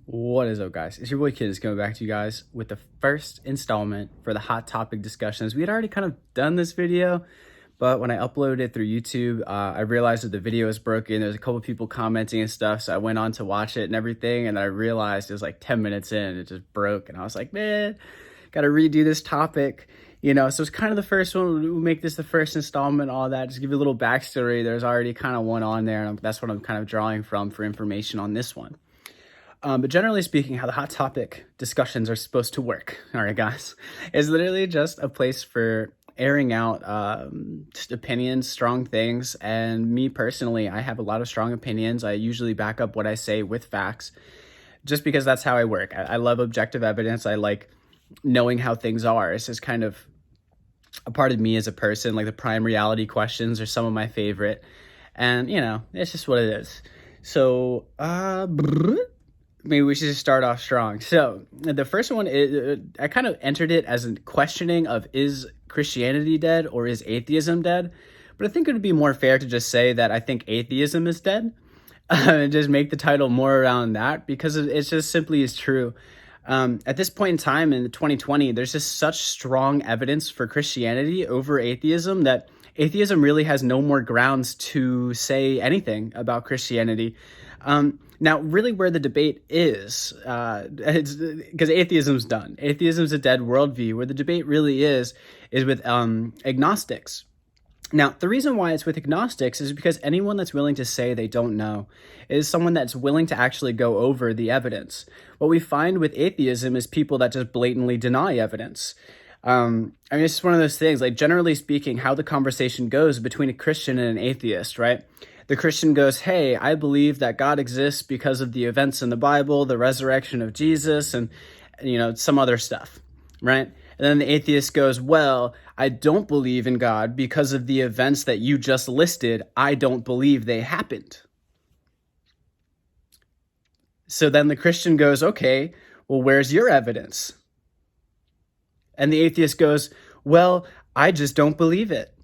What is up, guys? It's your boy Kid is coming back to you guys with the first installment for the hot topic discussions. We had already kind of done this video, but when I uploaded it through YouTube, I realized that the video was broken. There's a couple people commenting and stuff, so I went on to watch it and everything, and then I realized it was like 10 minutes in, it just broke, and I was like, man, gotta redo this topic. So it's kind of the first one. We'll make this the first installment, all that. Just give you a little backstory. There's already kind of one on there, and that's what I'm kind of drawing from for information on this one. But generally speaking, how the hot topic discussions are supposed to work, all right, guys, is literally just a place for airing out just opinions, strong things. And me personally, I have a lot of strong opinions. I usually back up what I say with facts, just because that's how I work. I love objective evidence. I like knowing how things are. It's just kind of a part of me as a person. Like the prime reality questions are some of my favorite. And, it's just what it is. So, maybe we should just start off strong. So the first one is, I kind of entered it as a questioning of, is Christianity dead or is atheism dead? But I think it would be more fair to just say that I think atheism is dead, and just make the title more around that, because it's just simply is true. At this point in time in 2020, there's just such strong evidence for Christianity over atheism that atheism really has no more grounds to say anything about Christianity. Now, really where the debate is, it's because atheism's done. Atheism's a dead worldview. Where the debate really is with agnostics. Now, the reason why it's with agnostics is because anyone that's willing to say they don't know is someone that's willing to actually go over the evidence. What we find with atheism is people that just blatantly deny evidence. It's just one of those things, like generally speaking, how the conversation goes between a Christian and an atheist, right? The Christian goes, hey, I believe that God exists because of the events in the Bible, the resurrection of Jesus, and, some other stuff, right? And then the atheist goes, well, I don't believe in God because of the events that you just listed. I don't believe they happened. So then the Christian goes, okay, well, where's your evidence? And the atheist goes, well, I just don't believe it.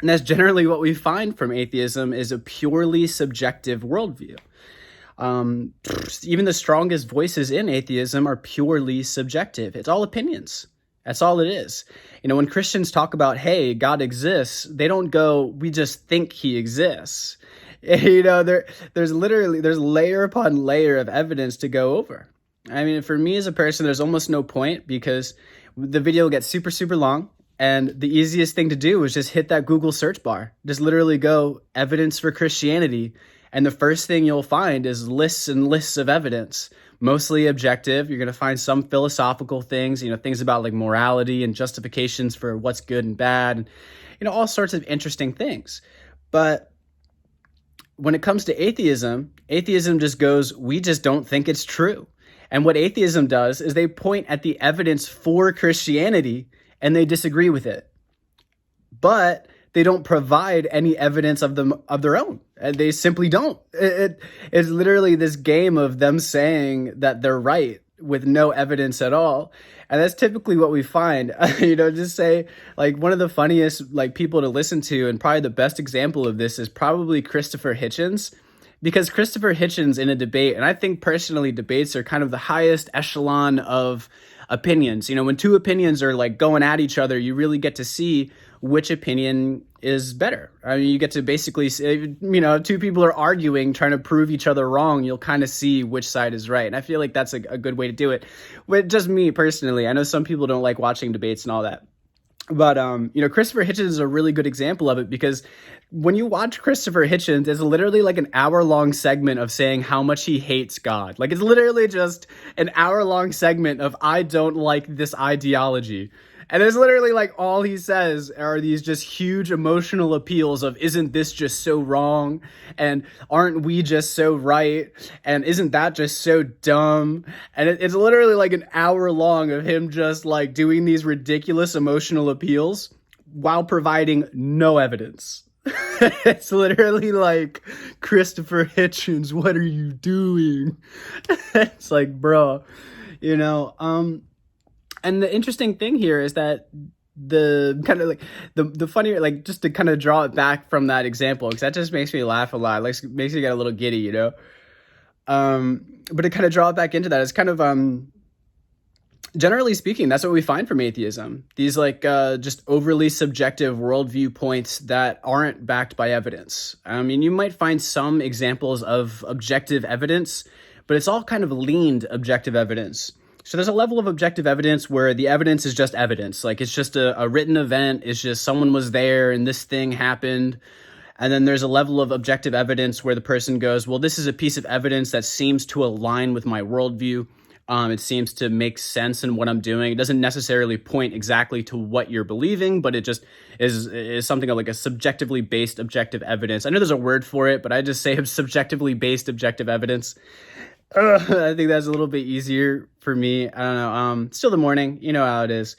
And that's generally what we find from atheism, is a purely subjective worldview. Even the strongest voices in atheism are purely subjective. It's all opinions. That's all it is. When Christians talk about, hey, God exists, they don't go, we just think he exists. There's layer upon layer of evidence to go over. For me as a person, there's almost no point, because the video gets super, super long. And the easiest thing to do is just hit that Google search bar. Just literally go evidence for Christianity. And the first thing you'll find is lists and lists of evidence, mostly objective. You're going to find some philosophical things, things about like morality and justifications for what's good and bad, and, all sorts of interesting things. But when it comes to atheism just goes, we just don't think it's true. And what atheism does is they point at the evidence for Christianity and they disagree with it, but they don't provide any evidence of their own. They simply don't. It's literally this game of them saying that they're right with no evidence at all. And that's typically what we find. Just say, like, one of the funniest people to listen to, and probably the best example of this, is probably Christopher Hitchens. Because Christopher Hitchens in a debate, and I think personally debates are kind of the highest echelon of opinions. When two opinions are like going at each other, you really get to see which opinion is better. You get to basically, two people are arguing, trying to prove each other wrong. You'll kind of see which side is right. And I feel like that's a good way to do it. But just me personally, I know some people don't like watching debates and all that. But, Christopher Hitchens is a really good example of it, because when you watch Christopher Hitchens, it's literally like an hour-long segment of saying how much he hates God. Like, it's literally just an hour-long segment of, I don't like this ideology. And it's literally like all he says are these just huge emotional appeals of, isn't this just so wrong? And aren't we just so right? And isn't that just so dumb? And it's literally like an hour long of him just like doing these ridiculous emotional appeals while providing no evidence. It's literally like, Christopher Hitchens, what are you doing? It's like, bro, and the interesting thing here is that the kind of like the funnier, like, just to kind of draw it back from that example, because that just makes me laugh a lot, like makes me get a little giddy, But to kind of draw it back into that, it's kind of generally speaking, that's what we find from atheism. These like just overly subjective worldview points that aren't backed by evidence. I mean, you might find some examples of objective evidence, but it's all kind of leaned objective evidence. So there's a level of objective evidence where the evidence is just evidence. Like it's just a written event. It's just someone was there and this thing happened. And then there's a level of objective evidence where the person goes, well, this is a piece of evidence that seems to align with my worldview. It seems to make sense in what I'm doing. It doesn't necessarily point exactly to what you're believing, but it just is something like a subjectively based objective evidence. I know there's a word for it, but I just say subjectively based objective evidence. I think that's a little bit easier for me. I don't know. Still the morning, you know how it is.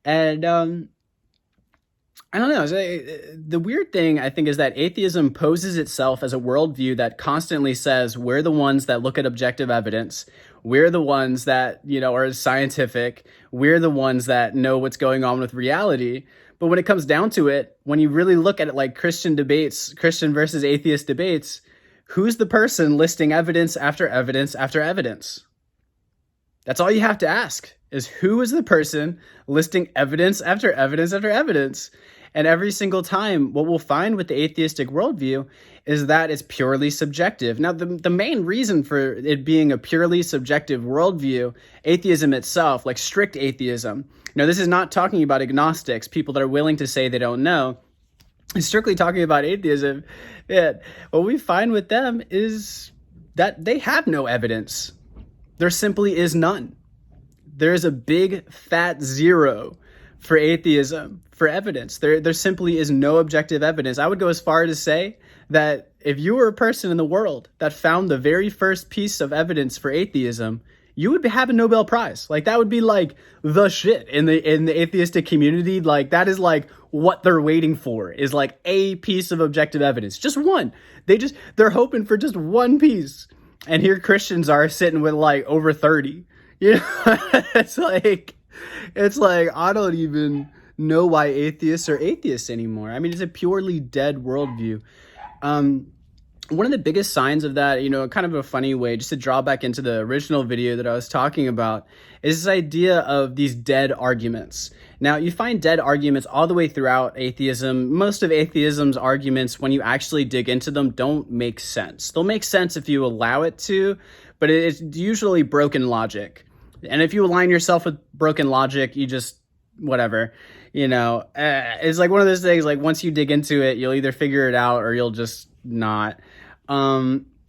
And I don't know. The weird thing, I think, is that atheism poses itself as a worldview that constantly says we're the ones that look at objective evidence. We're the ones that, are scientific. We're the ones that know what's going on with reality. But when it comes down to it, when you really look at it like Christian debates, Christian versus atheist debates, who's the person listing evidence after evidence after evidence? That's all you have to ask, is who is the person listing evidence after evidence after evidence? And every single time, what we'll find with the atheistic worldview is that it's purely subjective. Now, the main reason for it being a purely subjective worldview, atheism itself, like strict atheism, this is not talking about agnostics, people that are willing to say they don't know. It's strictly talking about atheism. Yeah, what we find with them is that they have no evidence. There simply is none. There's a big fat zero for atheism, for evidence. There simply is no objective evidence. I would go as far to say that if you were a person in the world that found the very first piece of evidence for atheism, you would have a Nobel Prize. Like that would be like the shit in the atheistic community. Like that is like what they're waiting for, is like a piece of objective evidence. Just one. They're hoping for just one piece. And here Christians are sitting with like over 30. It's like I don't even know why atheists are atheists anymore. I mean, it's a purely dead worldview. One of the biggest signs of that, kind of a funny way, just to draw back into the original video that I was talking about, is this idea of these dead arguments. Now, you find dead arguments all the way throughout atheism. Most of atheism's arguments, when you actually dig into them, don't make sense. They'll make sense if you allow it to, but it's usually broken logic. And if you align yourself with broken logic, you just, whatever, it's like one of those things, like once you dig into it, you'll either figure it out or you'll just not.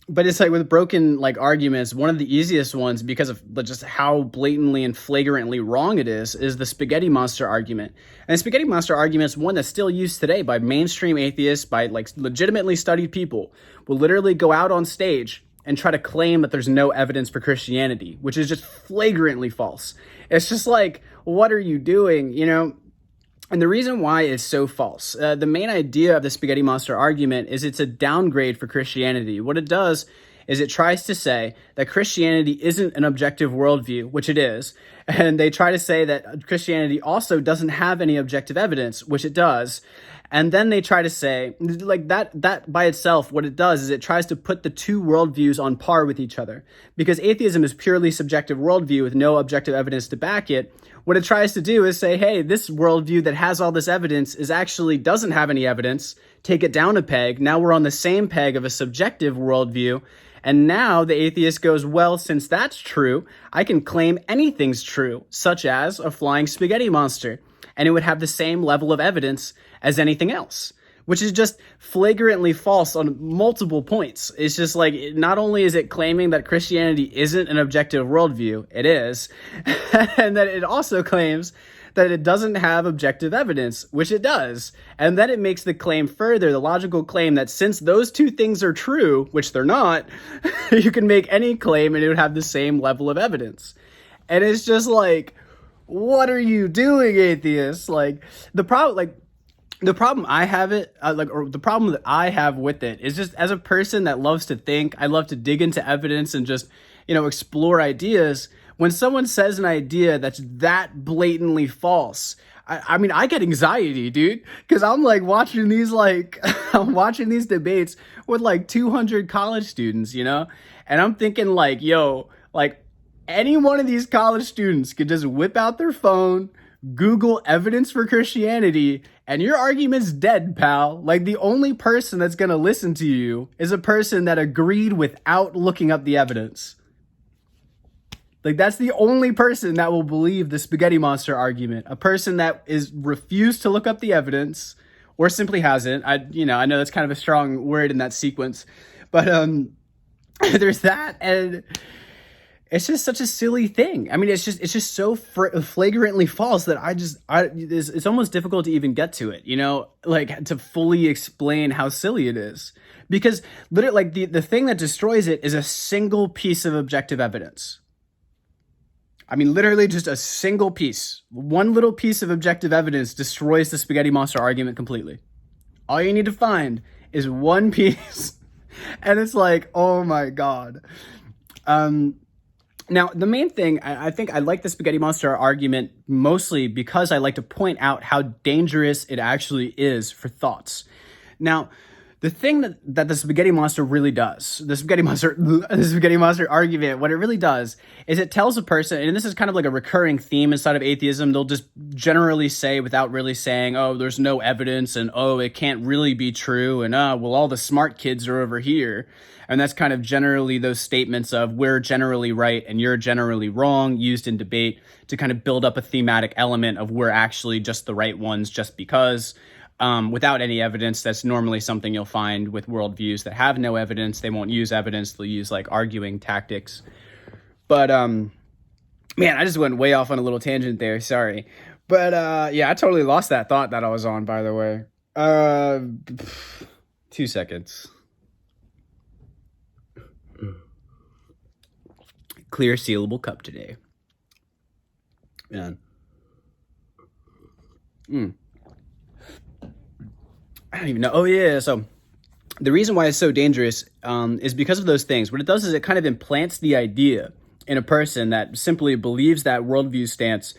But it's like with broken like arguments, one of the easiest ones, because of just how blatantly and flagrantly wrong it is the spaghetti monster argument. And the spaghetti monster argument is one that's still used today by mainstream atheists, by like legitimately studied people, will literally go out on stage and try to claim that there's no evidence for Christianity, which is just flagrantly false. It's just like, what are you doing, And the reason why it's so false, the main idea of the spaghetti monster argument is it's a downgrade for Christianity. What it does is it tries to say that Christianity isn't an objective worldview, which it is. And they try to say that Christianity also doesn't have any objective evidence, which it does. And then they try to say, like that by itself, what it does is it tries to put the two worldviews on par with each other. Because atheism is purely subjective worldview with no objective evidence to back it. What it tries to do is say, hey, this worldview that has all this evidence doesn't have any evidence. Take it down a peg. Now we're on the same peg of a subjective worldview. And now the atheist goes, well, since that's true, I can claim anything's true, such as a flying spaghetti monster. And it would have the same level of evidence as anything else, which is just flagrantly false on multiple points. It's just like, not only is it claiming that Christianity isn't an objective worldview, it is, and that it also claims that it doesn't have objective evidence, which it does. And then it makes the claim further, the logical claim that since those two things are true, which they're not, you can make any claim and it would have the same level of evidence. And it's just like, what are you doing, atheists? Like the problem I have the problem that I have with it is just as a person that loves to think, I love to dig into evidence and just, explore ideas. When someone says an idea that's that blatantly false, I mean, I get anxiety, dude, because I'm like watching these I'm watching these debates with like 200 college students, And I'm thinking like, yo, like any one of these college students could just whip out their phone, Google evidence for Christianity, and your argument's dead, pal. Like the only person that's going to listen to you is a person that agreed without looking up the evidence. Like that's the only person that will believe the spaghetti monster argument. A person that is refused to look up the evidence or simply hasn't. I know that's kind of a strong word in that sequence, but there's that, and it's just such a silly thing. I mean, it's just so flagrantly false that it's almost difficult to even get to it, like to fully explain how silly it is. Because literally, like the thing that destroys it is a single piece of objective evidence. I mean, literally just a single piece. One little piece of objective evidence destroys the spaghetti monster argument completely. All you need to find is one piece. And it's like, oh my God. Now, the main thing, I think I like the spaghetti monster argument mostly because I like to point out how dangerous it actually is for thoughts. Now, the thing that the spaghetti monster really does, the spaghetti monster argument, what it really does is it tells a person, and this is kind of like a recurring theme inside of atheism, they'll just generally say without really saying, oh, there's no evidence, and oh, it can't really be true, and well, all the smart kids are over here. And that's kind of generally those statements of we're generally right and you're generally wrong, used in debate to kind of build up a thematic element of we're actually just the right ones just because. Without any evidence, that's normally something you'll find with worldviews that have no evidence. They won't use evidence. They'll use like arguing tactics. But man, I just went way off on a little tangent there. Sorry. But yeah, I totally lost that thought that I was on, by the way. 2 seconds. Clear sealable cup today. Man. I don't even know. Oh, yeah. So the reason why it's so dangerous is because of those things. What it does is it kind of implants the idea in a person that simply believes that worldview stance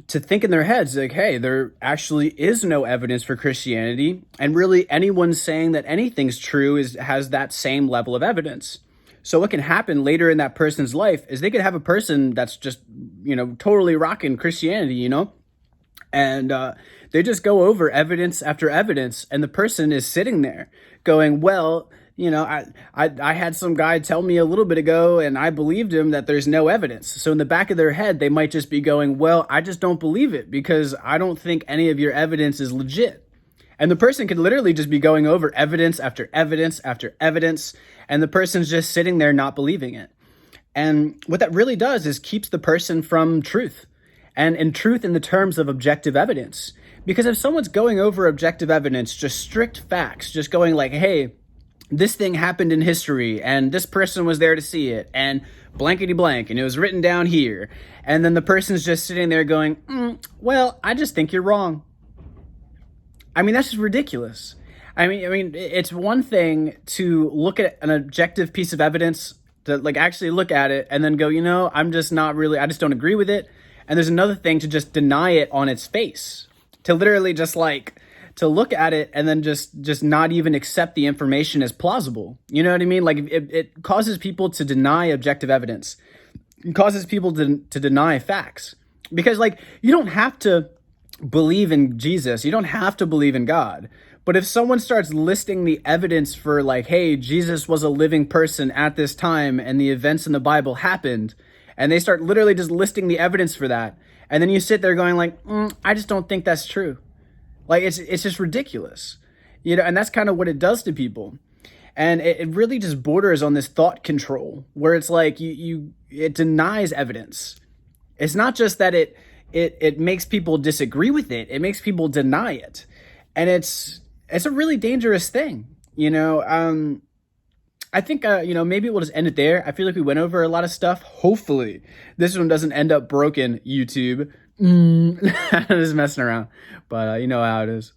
to think in their heads like, hey, there actually is no evidence for Christianity. And really anyone saying that anything's true has that same level of evidence. So what can happen later in that person's life is they could have a person that's just, totally rocking Christianity, and they just go over evidence after evidence, and the person is sitting there going, well, I had some guy tell me a little bit ago, and I believed him that there's no evidence. So in the back of their head, they might just be going, well, I just don't believe it because I don't think any of your evidence is legit. And the person could literally just be going over evidence after evidence after evidence, and the person's just sitting there not believing it. And what that really does is keeps the person from truth. And in truth in the terms of objective evidence. Because if someone's going over objective evidence, just strict facts, just going like, hey, this thing happened in history, and this person was there to see it, and blankety blank, and it was written down here. And then the person's just sitting there going, well, I just think you're wrong. I mean, that's just ridiculous. I mean, it's one thing to look at an objective piece of evidence, to like actually look at it and then go, I just don't agree with it. And there's another thing to just deny it on its face, to literally just like, to look at it and then just not even accept the information as plausible. You know what I mean? Like it causes people to deny objective evidence. It causes people to deny facts. Because like, you don't have to believe in Jesus. You don't have to believe in God. But if someone starts listing the evidence for like, hey, Jesus was a living person at this time and the events in the Bible happened, and they start literally just listing the evidence for that, and then you sit there going like, I just don't think that's true. Like it's just ridiculous, and that's kind of what it does to people. And it really just borders on this thought control where it's like it denies evidence. It's not just that it makes people disagree with it. It makes people deny it. And it's a really dangerous thing, I think, maybe we'll just end it there. I feel like we went over a lot of stuff. Hopefully this one doesn't end up broken, YouTube. Just messing around, but you know how it is.